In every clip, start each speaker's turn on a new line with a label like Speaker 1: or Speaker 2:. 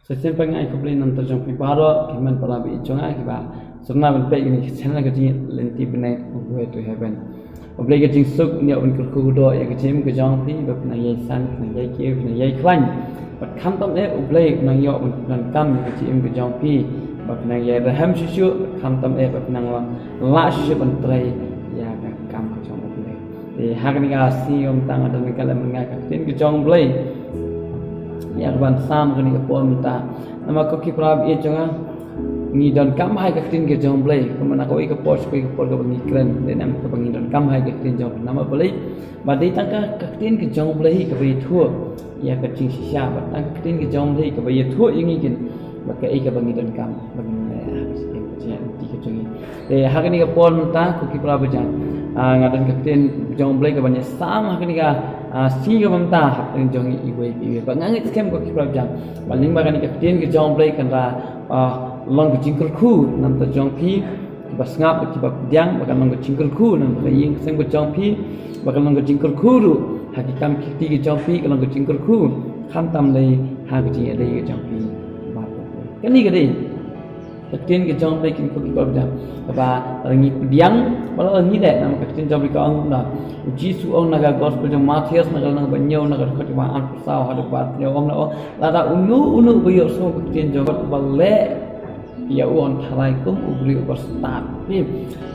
Speaker 1: Sesen pengai ko blin nanti jong pi baro kiman pala bi jonga ki ba sumna ban pe ni chana ka ji lenti bnai way to heaven oblai ka jing suk ni on ku do ya ka jim ka jong pi ba na yai san na yai ki na yai khlan bat kham tam e oblai na yo ban kam ka jim ka jong pi ba na yai raham shu kham tam e ba na la shu ban trai ya ka kam ka jong oblai e hagni ga si om tang ada ni kala menga ka tin ka jong oblai ya ban sam gani ka pon ta nama ko ki prab e jonga ni don kam hai ka tin ke jong blai ko mana ko ka pos ko ka por ka bangi kren de nam ka bangi don kam hai ka tin jong nama blai ba dei ta ka tin ke jong blai ka bai thu ya ka ting si sha ba ta ka tin ke jong blai ka bai thu yingi kin ba ka e ka bangi don kam bangi ne ti ka jongi de ha ka ni ka pon ta ko ki prab jang ngadan ka tin jong blai ka banya sam ha ka ni ka si ka mamta hak tin jong iwe ba ngangi skem ko ki prab jang baling ba ka ni ka tin ke jong blai kan ra long ke jingkul khu nam ta jong pi ba ngap ki ba diang ba kan long ke jingkul khu nam ba ying sem ko jong pi ba kan long ke jingkul khu ru ha ki kam ki ti ke jong pi ka long ke jingkul khu kham tam dei ha ki ji dei ke jong pi ba ka ni ka dei tin ke jong pi kin ko ki ba jang ba ngi diang ba ngi de nam ka tin jong pi ka ong na Jisu ong naga gospel jong Matius naga nang banyo naga khot ba an sao ha ba yo ong na la da unu ba yo so ka tin jong ba le ya uon thalaikum ubri ubastat pi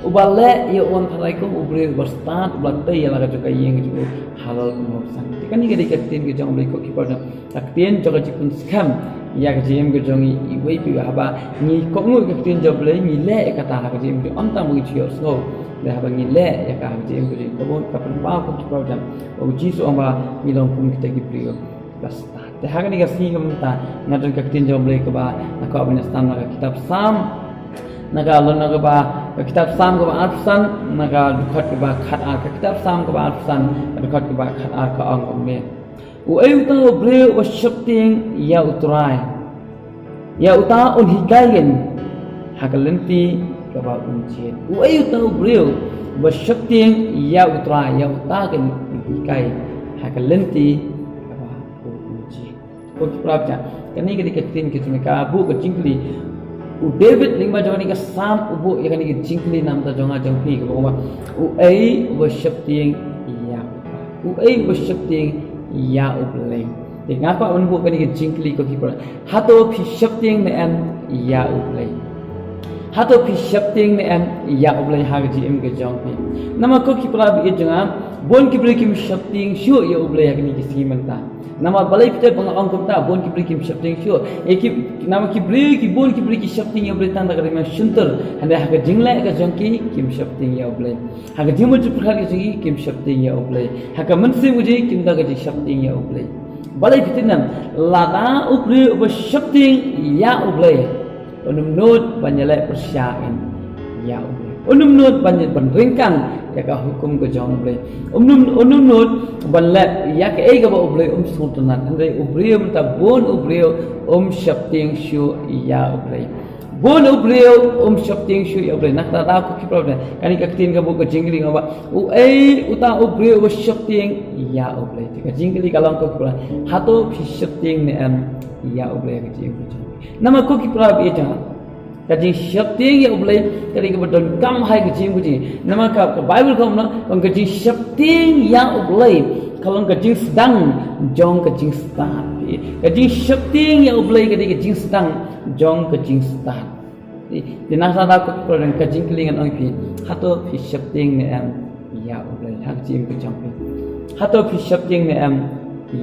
Speaker 1: ubale ya uon thalaikum ubri ubastat blatte ya laga joka yeng ju halal mo san kan ni ga tin ge jong ko ki pa tak tin joka jikun skam ya ga jem ge jong i wei pi ha ba ni ko ngu ge tin job le ni le ka ta ga jem ge am ta mo ji yo so le ha ba ni le ya ka jem ge ko bon ka pan pa ko ki pa jam o ji so amba mi long kum kita ki brio basta te ha ga ni ga si ngam ta ngadon ka tin job le ko ba na ko abin stam na kitab sam naga lon naga ba kitab sam ko ba arsan naga dukhat ke ba khat a kitab sam ko ba arsan dukhat ke ba khat a ka ang me u ai uta ble wa shapting ya utrai ya uta un hikayen hakalenti ka ba unchen u ai uta ble wa shapting ya utrai ya uta kan hikai hakalenti ka ba unchen ko prapja kani ke diketin ke tumika bu ko jingli u David lingba joni ka sam ubu ya kani ke jingli nam ta jonga jongpi ko ba u ai worship ting ya u ai worship ting ya ubleng de ngapa un bu kani ke jingli ko ki pra hato phi shapting ne am ya ubleng hato phi shapting ne am ya ubleng ha ji em ke jongpi nama ko ki pra bi jonga bon ki bre ki shapting shu ya ubleng ya kani ke simanta nama balai kita bang angkum ta bon ki bre ki shapting shu eki nama ki bre ki bon ki bre ki shapting ya bre tan da kare shunter hande ha ka jingla ka jongki kim shapting ya ubleng ha ka jimu ju prkhar ki jingi kim shapting ya ubleng ha ka manse mujhe kim da ka ji shapting ya ubleng balai fitinam lada ubre ub shapting ya ubleng onum not banyale persyaen ya ubleng onum not banyal ban ringkang ya ka hukum ko jong ubleng onum not banle ya ka ei ga ba ubleng sultanan andre ubreu ta bon ubreu shapting shu ya ubleng bon ubreu shapting shu ya ubleng nak ta ko ki problem kani ka tin ga bu ko jingli ga ba u ei uta ubreu shapting ya ubleng ka jingli kalam ko kula hato phi shapting ne am ya ubleng ka jingli nama ko ki problem e ta kajing shapting ya ubleng kali ka badon kam hai ka jingli nama ka bible ko na kajing shapting ya ubleng kalau kajing sedang jong kajing start kajing shapting ya ubleng kajing sedang jong kajing start di nasa da ko problem kajing kelingan ong pi hato phi shapting ne am ya ubleng hak jim ko jong hato phi shapting ne am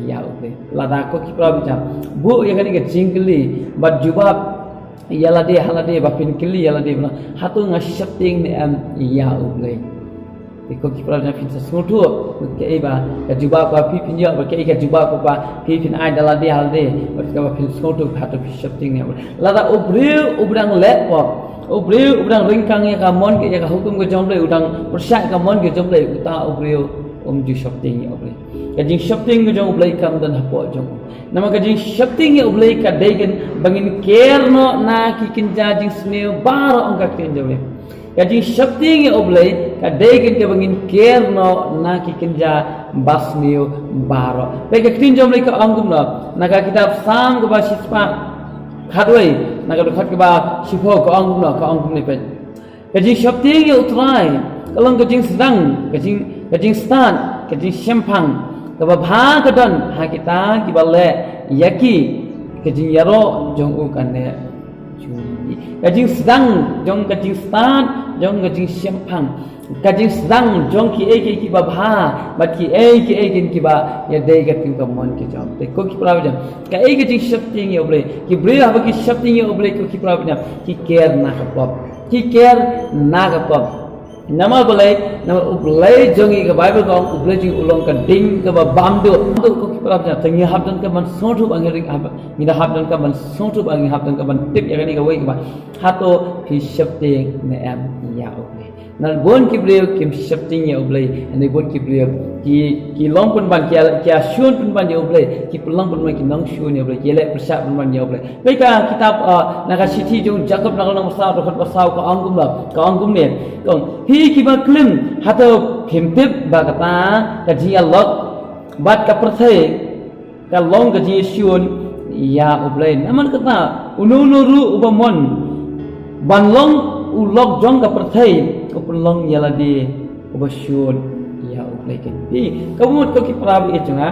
Speaker 1: ya ubleng lada ko ki problem jam bu ya kani kajing keli bad jubab yalade halade bapin kili yalade bna hato nga shapting ne am ya ubleng ko ki problem fin sa smutu ke ba ka juba ko pi pin ya ba ke ka juba ko ba pi pin ai dalade halade ba ka fin smutu hato pi shapting ne lada ubreu ubrang le ko ubreu ubrang ringkang ya ka mon ke ya ka hukum ko jomble udang persyak ka mon ke jomble uta ubreu ju shapting ya ubleng kajing shapting ko jong ubleng kam dan hapo jong nama kajing shapting ya ubleng ka degen bangin kerno na ki kinja jing smeo baro ong ka kinja kajing shapting ya ubleng ka degen ke bangin kerno na ki kinja basmeo baro pe ka kinja ubleng ka angum na ka kitab sam ko ba sispa khadway naga do khat ke ba shipho ko angum na ka angum ne pe kajing shopting ye utrai kalong kajing sedang kajing stan kajing shempang ka ba bha ka don ha kita ki balle yaki kajing yaro jong u kan ne kajing sedang jong kajing stan jong kajing shempang kajing sedang jong ki ba bha bat ki kin ki ba ya dei ka ting ka mon ki jam te ko ki pra jam ka kajing shopting ye oble ki bre ha ki shopting ye oble ko ki pra jam ki care na ka pop ki care na ka pop nama boleh nama ublai jongi ke Bible kau ublai jing ulong ke ding ke bamdu ko ki pra jam tengi habdan ke man sotu bangering hab mina habdan ke man sotu bangering habdan ke man tip ya ni ke wei ke ba hato ki shopting ne am ya oble nan bon ki beliau kim shifting ya oblay ane bon ki beliau ki long pun ban ki shun pun ban ya oblay ki pulang pun ban ki nong shun ya oblay ki le persat pun ban ya oblay baika kitab naga siti jung Jacob naga nang masau dokhat masau ka angum ne kong hi ki ba klim hato phimtip ba kata ka ji Allah bat ka perthai ka long ka ji shun ya oblay naman kata unu ru ubamon banlong ulok jong ka perthai upulong yala di ubasyun ya uplaiken di kamu to ki prabu e chunga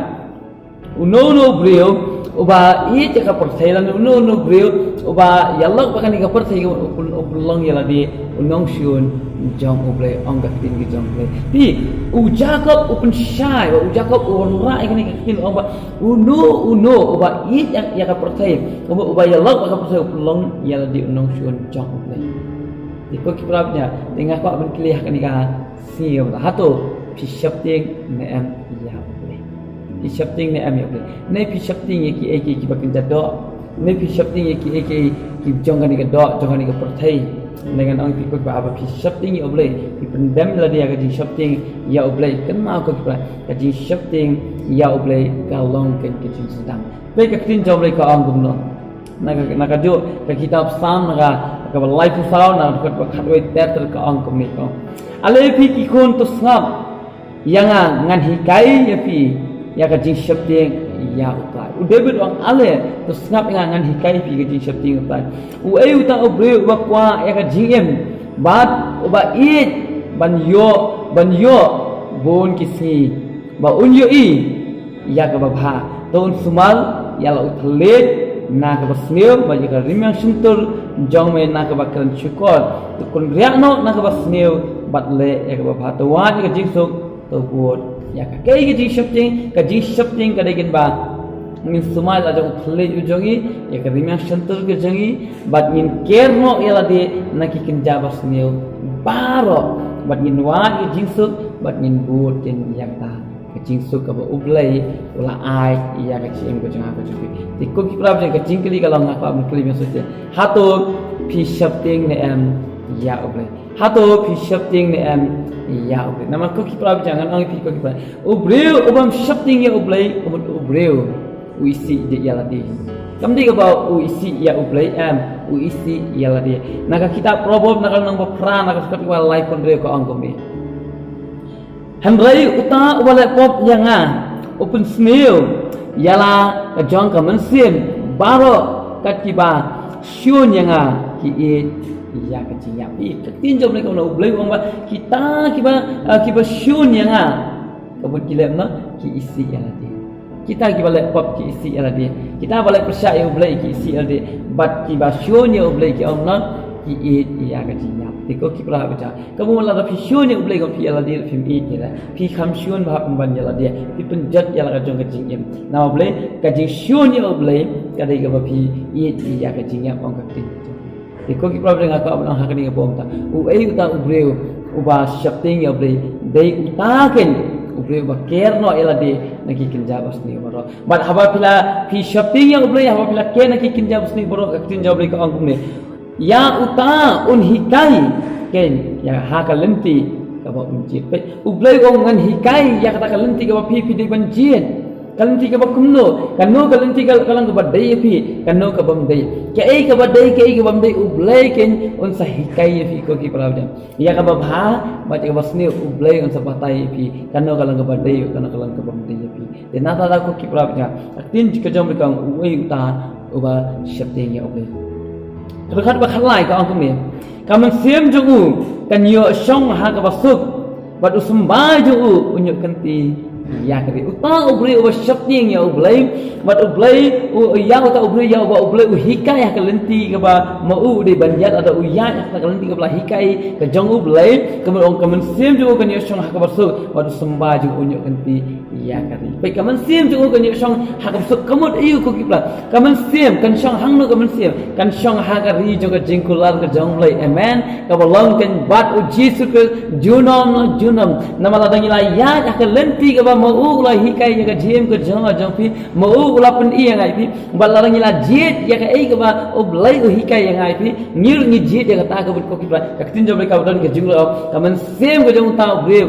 Speaker 1: uno brio uba i ka perthai lan uno brio uba yalla pa kani ka perthai upulong yala di unong syun jong uplai ong ka tin ki jong uplai di ujakop upun syai ujakop unra kani ka tin ong ba uno uba i ya ka perthai uba yalla pa ka perthai upulong yala di unong syun jong uplai iko kiprabnya tengah kau akan kelih kan ika siam dah hatu pishapting ne am ya boleh pishapting ne am ya boleh ne pishapting ki bakin jado ne pishapting ki jong kan ika do jong kan ika perthai dengan orang pikir apa pishapting ya boleh dipendam lah dia kaji shapting ya boleh kan mau kau kipra kaji shapting ya boleh kalong kan kaji sedang baik katin jauh boleh kau anggum no naga jo ka kitab sam naga ka life sao na ka khatwai teater ka ang komni ko ale phi ki khon to snap yanga ngan hikai ya phi ya ka jing shapting ya utai u david wang ale to snap ngan hikai phi ka jing shapting utai u ai uta obre u kwa ya ka jing em bat u ba it ban yo bon kisi ba un yo i ya ka ba bha to un sumal ya la utlet na ka basneu ba jika rimang suntur jong me na ka bakran chukor to kun riakno na ka basneu batle ya ka ba to wa ka jingsuk to buat ya ka kai ka jing shapting ka degin ba ngin sumal la jong khle ju jongi ya ka rimang suntur ka jongi bat ngin kerno ela de na ki kin ja basneu baro bat ngin wa ka jingsuk bat ngin buat tin yak ta kacing suka ba ublai ula ai iya kacing ko janga ko jupi tikko ki prab jeng kacing kali kalau ngak pa kali maksudnya hato phi shapting ne am ya ublai hato phi shapting ne am ya ublai nama ko ki prab jangan ang phi ko ki prab ubreu ubam shapting ya ublai ubreu uisi je ya ladi kamdi ka ba uisi ya ublai am uisi ya ladi naga kita proverb naga nang ba pra naga sekat wa life kon reu ko ang ko mi Hamrai uta wala pop yanga open snail yala ka jong ka mansim baro katiba syun yanga ki ya ka jinya pi tin jom le ko no blai wong ba kita kiba syun yanga kabut kilem na ki isi yala di kita kiba le pop ki isi yala di kita balik persya yo blai ki isi yala di bat kiba syun yo blai ki om na ki ya ka jinya tiko ki pra baca kamu la fi syun ya ulai ko fi ala dia film i kira fi kham syun ba pemban ya la dia fi penjat ya la ka jong ka jing em na ulai ka jing syun ya ulai ka dai ka ba fi i ya ka jing ya pong ka tin tiko ki pra dengan ka abang hakani ka bom ta u ai uta ubreu uba shapting ya ulai dai utaken ubreu ba kerno ela dia naki kinja basni baro bat haba pila fi shapting ya ulai haba pila ke naki kinja basni baro ka tin jawab ka angkum ne ya uta un hikai ken ya ha ka lenti ka ba un jit pe ublai ong ngan hikai ya kata ka lenti ka ba phi di ban jit ka lenti ka ba kumno ka no ka lenti ka kalang ka ba dai phi ka no ka bam dai ka ei ka ba dai ka ei ka bam dai ublai ken un sa hikai phi ko ki pra ya ka ba bha ba ka ba sni ublai un sa patai phi ka no ka lang ka ba dai ka no ka lang ka bam dai phi de na ta ko ki pra tin ka jom ka ui uta uba syapting ya oblay terkat ba khalai ka ang kami kaman siem jungu kan yo shong ha ka basuk bat usumbai jungu unyuk kanti ya kari utang ublay uba syapting ya oblay bat ublay ya uta ublay ya uba ublay hikai ha kalenti ka ba mau de banjat ada uya ha kalenti ka ba hikai ka jong ublay kaman siem jungu kan yo shong ha ka basuk bat usumbai jungu unyuk kanti ya kari pai kaman siem jungu kan yo shong ha ka basuk kamut iu ko kipla kaman siem kan shong hang no kaman siem kan shong ha ka ri jong ka jingkular ka jong blay amen ka balong kan bat u jisu ka junam namala dangila ya ka lenti ka ba mau la hikai ya ka jem ka jong pi mau la pen i ngai pi balarang ila jet ya ka ei ka ba oblai u hikai ya ngai pi ngir ni jet ya ka ta ka ko kipla ka tin jom ka dan ka jinglo kaman siem ka jong ta bre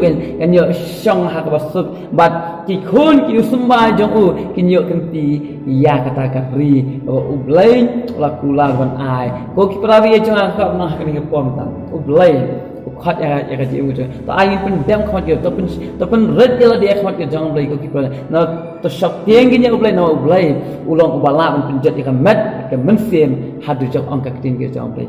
Speaker 1: kan yo shong ha ka ba sub bat ki khun ki usumba jong u kin yo kanti ya ka ta ka ri oblai la kula ban ai ko kipra wi jong ka na ka ni pom ta oblai khat ya ka ji mu to ai pun dem khat ke to pun red ya dia khat ke jong blai ko kipra na to shop tieng kin ya oblai na oblai ulong ubala pun penjat ya ka mat ka mensiem hadu jok ang ka tin ke jong blai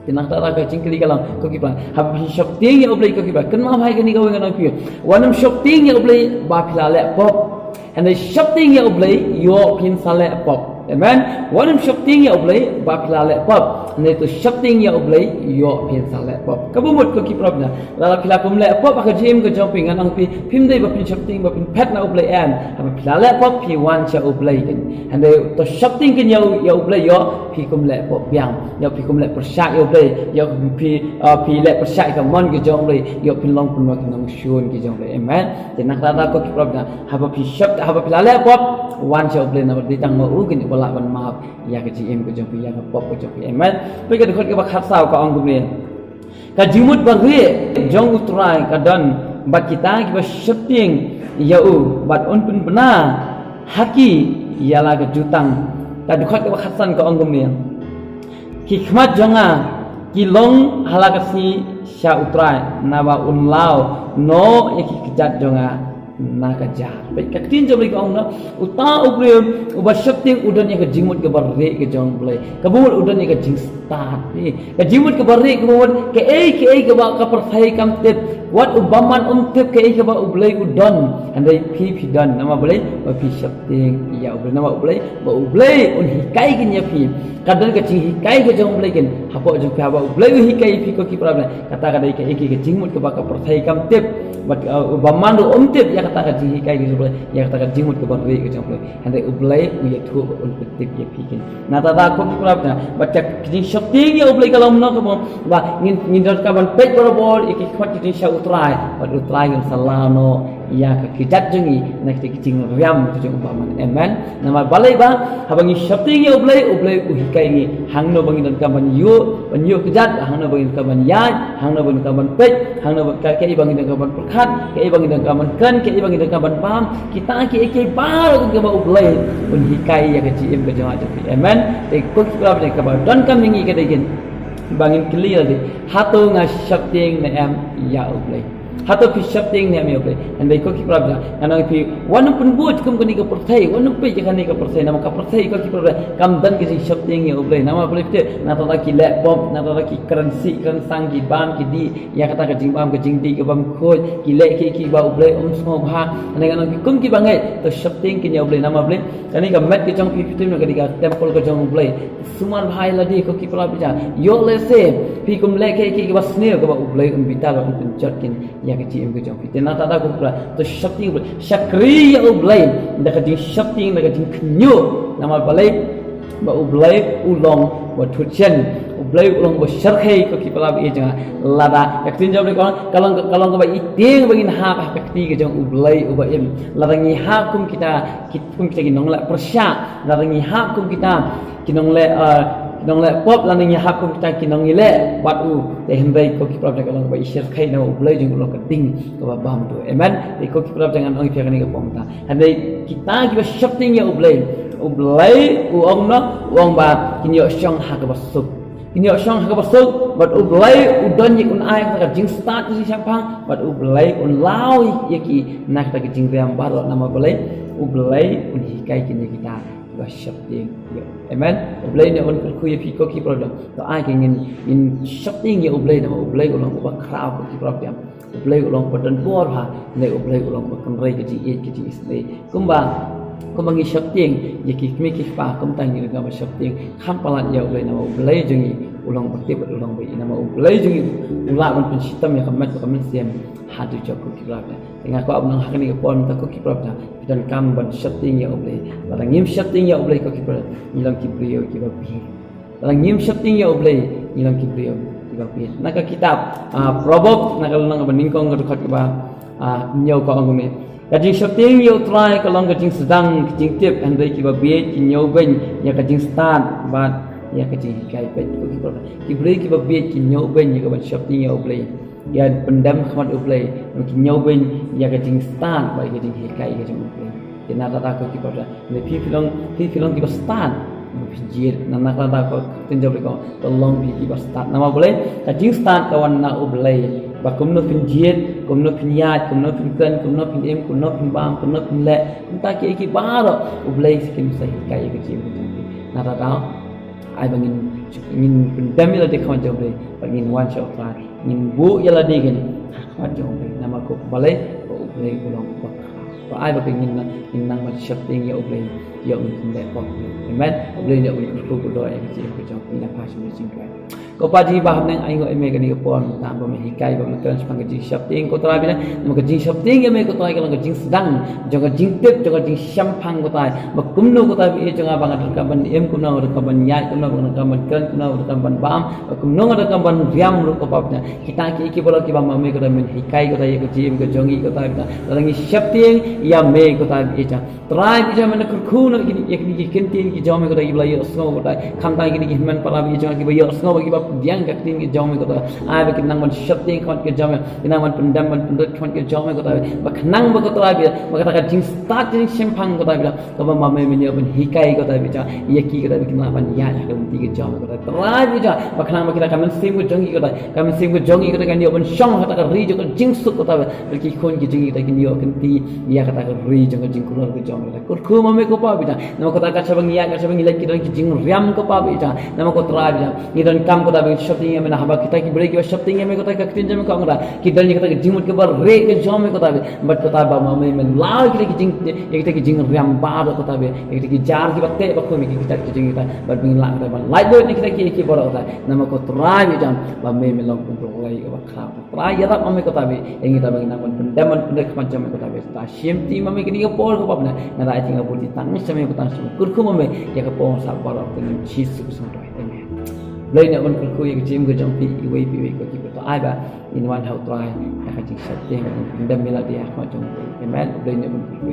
Speaker 1: tinang ta ka cingkli kalang ko kipra hab shop tieng ya oblai ko kipra kan ma bhai ka ni ka wen na pi wanam shop tieng ya oblai ba phila le pop and the shop tieng ya oblai yo pin sale pop amen wanam shop tieng ya oblai ba phila le pop ne to shop tieng ya oblai yo pin sale pop kabumut ko kipra na la phila pum le pop ka jim ko jumping anang pi pim dei ba pin shop tieng ba pin pet na oblai an hab phila le pop pi wan cha oblai and the to shop tieng kin ya oblai yo pi kum le pop yang yo pi kum le persyak yo oblai yo pi le persyak ka mon ke jong oblai yo pin long pun ma kin shun ke jong oblai amen tinang ta ko kipra na hab pi shop hab phila le pop wan cha oblai na di tang ma u kin bala ban maaf ya ke jim ko jong pi ya ka pop ko jong pi amen pi ka dekhot ke ba khat saw ka ong gumne ka jimut ba re jong utrai ka dan bat kita ki ba shapting ya u bat on pun bena haki ya la ka jutang ka dekhot ke ba khat san ka ong gumne ki khmat jonga ki long halakasi sha utrai na ba un lao no ya ki kijat jonga na ka jar pai ka tin jom ka ong na uta ubre uba shapting udan ya ka jimut ke barre ke jong blai ka bumut udan ya ka jing start ni ka jimut ke barre ke bumut ke ei ke ba ka perthai kam tep wat ubaman tep ke ei ke ba ublai udan andai pi dan nama blai ba pi shapting ya ublai nama ublai ba ublai un hikai kin ya pi kadang ka jing hikai ke jong blai kin hapo jong pa ba ublai hikai pi ko ki problem kata kadai ke ei ke jimut ke ba ka perthai kam tep bat ubaman tep ya kata ka jing hikai ke blai ya kata ka jimut ke barre ke jong blai andai ublai u ya thu un tep ya pi kin na ta ko ki problem ba ka jing shapting ya ublai kalau mno ko ba ngin ka ban pek bor iki khot ki sha utrai kan salano ya ka kijat jengi na ki jing riam tu jong ubaman amen nama balai ba habangi shapting ya ublai u hikai ni hangno bangi dan ka ban yu kijat hangno bangi ka ban ya hangno bangi ka ban pek hangno ka ke bangi dan ka ban perkhat ke bangi dan ka ban kan ke bangi dan ka ban pam kita ke bar ka ba ublai un hikai ya ka jim ka jong amen te ko ka ba don kam ningi ka degen bangin clear di hato nga shapting na am ya ublay hato pi shapting na am ya ublay andai ko ki problem anang pi wanu pun buat kum kani ka perthai wanu pe kani ka perthai nama ka perthai ko ki problem kam dan ki shapting ya ublay nama boleh te na ta ki laptop na ta ki currency kan sang ki bam ki di ya kata ka jing bam ka jing di ka bam khoj ki le ki ba ublay smo bha anang ki kum ki bangai to shapting ki ya ublay nama boleh kani ka mat ki jong pi fitim na ka temple ka jong ublay sumar bhai ladi ko ki problem ja yo se pi kum le ki ba sneo ka ba ublai bita ba un jotkin ya ka jim ko jong pi tena ta ko pra to shapting ublai shakri ya ublai da ka jing shapting da ka jing knyo nama balai ba ublai ulong ba thuchen ublai ulong ba sharkhai ko ki pala bi jang lada ka tin job le kalong ka ba iting bagin ha ka ti ke jong ublai uba im ladangi ha kum kita ki nong la persya ladangi ha kum kita kinong le pop lan ngi hak ko kita kinong ile wat u te hembai ko ki problem kalong ba ishir khai na ublai jung lo ka ding ko ba bam do amen te ko ki problem jangan ong piak ni ka pom ta handai kita ki ba shapting ya ublai u ong na uang ba kinyo shong ha ka ba sup kinyo shong ha ka ba sup bat ublai u don yi un ai ka jing start si siapa bat ublai un lao ya ki nak ta ki jing riam baro nama ublai un hikai kinyo kita và sắp tiếng amen oblay ne on khuya phi ko ki problem to ai ke in sắp tiếng ye oblay ne oblay ko long ba khraw ko ki problem oblay ko long padan bor ha ne oblay ko long ba kan rai ke ji e ke ji isne kumba ngi sắp tiếng ye ki mi ki pa kum tang ni ga ba sắp tiếng kham palat ye oblay ne oblay jungi ulang bakti ulang bai nama oblay jungi ulah man pen sistem ya kamat siam hadu joko ki problem dengan ko abnang hakani ko pon ta ko ki problem dan kam ban setting ya oblay barang ngim setting ya oblay ko ki problem ilang ki brio ki ba pi barang ngim setting ya oblay ilang ki brio ki ba pi naka kitab proverb naka lang ban ningkong ko khat ba nyau ko angune kajing setting ya try ko lang kajing sedang kajing tip andai ki ba bi ki nyau ben ya kajing start ba ya kajing kai pet ko ki problem ki brio ki ba bi ki nyau ben ya ka ban setting ya oblay ya pendam khamat oblay ki nyau ben ya kajing start ba kajing hikai kajing oblay kena rata ko ki pada ne pi filong ki ba start bijir nana rata ko tinjau ko tolong pi ki ba start nama boleh kajing start kawan na oblay ba kumno pinjir kumno pinyat kumno pinkan kumno pinem kumno pimbang kumno pinle kunta ki baro oblay skin sai hikai kajing nana rata ai bangin pendam ila de khamat oblay bangin wan shot ngin bu yala digin khamat oblay nama ko balai oblay ulong ba và ai bạc nhìn năng mà sắp tiếng ya oblay ya untuk lepot amen oblay ya untuk ku doa yang kecil kecil ina pas mesin kai ko paji baham nang ai go eme kani ko pon tam ba mehi kai ba mekan sepang kecil sắp tiếng ko tara bina mo kecil sắp tiếng ya me ko tai kalau kecil sedang jaga jingtip jaga jing sampang ko tai ba kumno ko tai e jaga bang ada kaban em kumno ada kaban yai kumno ada kaban kan kumno ada kaban bam kumno ada kaban riam ru ko papnya kita ki bola ki ba me ko tai mehi kai ko tai kecil ko jongi ko tai bina langi sắp tiếng ya me ko ta eja try bija mana kurkhuna gini ekni kentin ki jawme ko ta ibla yo sno ko ta khamta gini ki man para bi jawme ki ba yo sno ba ki ba diang ka tin ki jawme ko ta ai ba ki nang man shapting khot ki jawme ina man pendam man pendut khot ki jawme ko ta ba khnang ba ko ta bi ba ka ta jing start jing sempang ko ta bi ko ba ma me ni ban hikai ko ta bi ja ye ki ko ta bi na ban ya ka ti ki jawme ko ta try bija ba khnang ba ki ta kamen sim ko jongi ko ta kamen sim ko jongi ko ta kan yo ban shong ka ta ka ri jo ko jing su ko ta ba ki khon ki jingi ta ki yo kan ti ya kata ri jong jing kulor ke jong la kur khu mame ko pa bita nama ko ta ka chabang ya ka chabang ilai ki don ki jing riam ko pa bita nama ko tra bita ni don kam ko ta be shopping me na haba kita ki bre ki shopping me ko ta ka tin jam ko ngara ki don ni ka ta ki jing mut ke bar re ke jong me ko ta be but ko ta ba mame me la ki jing ek ta ki jing riam ba ko ta be ek ta ki jar ki batte ba ko me ki ta ki jing ta but bin la ta ba light boy ni kita ki ba ta nama ko tra bita ba me me long ko lai ko ba kha tra ya ta mame ko ta be engi ta ba ni nakon pendaman pendek macam ko ta be ta siemti mame kini ko por ko papna na ra tinga buti tang same ko tang kurku mame ya ka pon sa bar ko ni chis ko so doi amen lai na on kurku ya jim ko jam pi wei pi ko ki to ai ba in one how try ya ka chi sa te ndam mila dia ko jam amen lai na on kurku